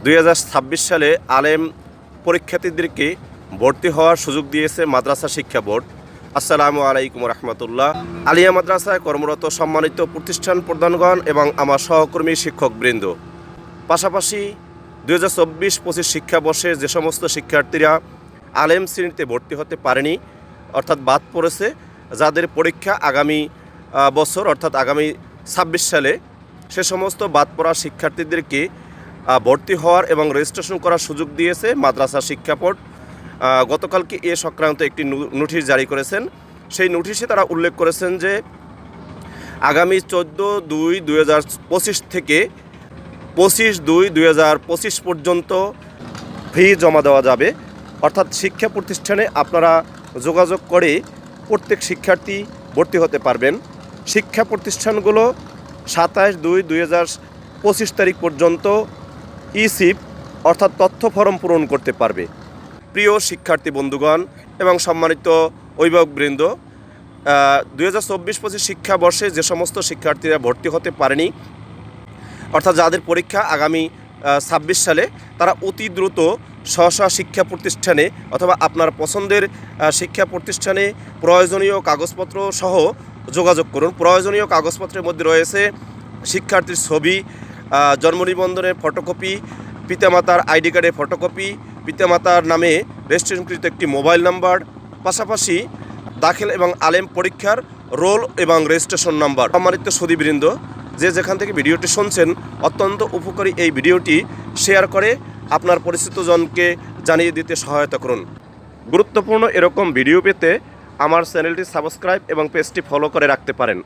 2026 সালে আলেম পরীক্ষার্থীদেরকে ভর্তি হওয়ার সুযোগ দিয়েছে মাদ্রাসা শিক্ষা বোর্ড। আসসালামু আলাইকুম রহমতুল্লাহ। আলিয়া মাদ্রাসায় কর্মরত সম্মানিত প্রতিষ্ঠান প্রধানগণ এবং আমার সহকর্মী শিক্ষকবৃন্দ, পাশাপাশি 2024-25 শিক্ষাবর্ষে যে সমস্ত শিক্ষার্থীরা আলেম শ্রেণীতে ভর্তি হতে পারেনি, অর্থাৎ বাদ পড়েছে, যাদের পরীক্ষা আগামী বছর অর্থাৎ আগামী 26 সালে, সে সমস্ত বাদ পড়া শিক্ষার্থীদেরকে ভর্তি হওয়ার এবং রেজিস্ট্রেশন করার সুযোগ দিয়েছে মাদ্রাসা শিক্ষা বোর্ড। গতকালকে এ সংক্রান্ত একটি নোটিশ জারি করেছেন। সেই নোটিশে তারা উল্লেখ করেছেন যে আগামী 14/2/2025 থেকে 25/2/2025 পর্যন্ত ফি জমা দেওয়া যাবে। অর্থাৎ শিক্ষা প্রতিষ্ঠানে আপনারা যোগাযোগ করে প্রত্যেক শিক্ষার্থী ভর্তি হতে পারবেন। শিক্ষা প্রতিষ্ঠানগুলো 27/2/2025 তারিখ পর্যন্ত ইসিপ অর্থাৎ তথ্য ফরম পূরণ করতে পারবে। প্রিয় শিক্ষার্থী বন্ধুগণ এবং সম্মানিত অভিভাবকবৃন্দ, 2024-25 শিক্ষাবর্ষে যে সমস্ত শিক্ষার্থীরা ভর্তি হতে পারেনি, অর্থাৎ যাদের পরীক্ষা আগামী 26 সালে, তারা অতি দ্রুত স্ব শিক্ষা প্রতিষ্ঠানে অথবা আপনার পছন্দের শিক্ষা প্রতিষ্ঠানে প্রয়োজনীয় কাগজপত্র সহ যোগাযোগ করুন। প্রয়োজনীয় কাগজপত্রের মধ্যে রয়েছে শিক্ষার্থীর ছবি, জন্ম নিবন্ধনের ফটোকপি, পিতামাতার আইডি কার্ডের ফটোকপি, পিতামাতার নামে রেজিস্ট্রেশনকৃত একটি মোবাইল নাম্বার, পাশাপাশি দাখিল এবং আলেম পরীক্ষার রোল এবং রেজিস্ট্রেশন নাম্বার। সম্মানিত সুধীবৃন্দ, যে যেখান থেকে ভিডিওটি শুনছেন, অত্যন্ত উপকারী এই ভিডিওটি শেয়ার করে আপনার পরিচিতজনকে জানিয়ে দিতে সহায়তা করুন। গুরুত্বপূর্ণ এরকম ভিডিও পেতে আমার চ্যানেলটি সাবস্ক্রাইব এবং পেজটি ফলো করে রাখতে পারেন।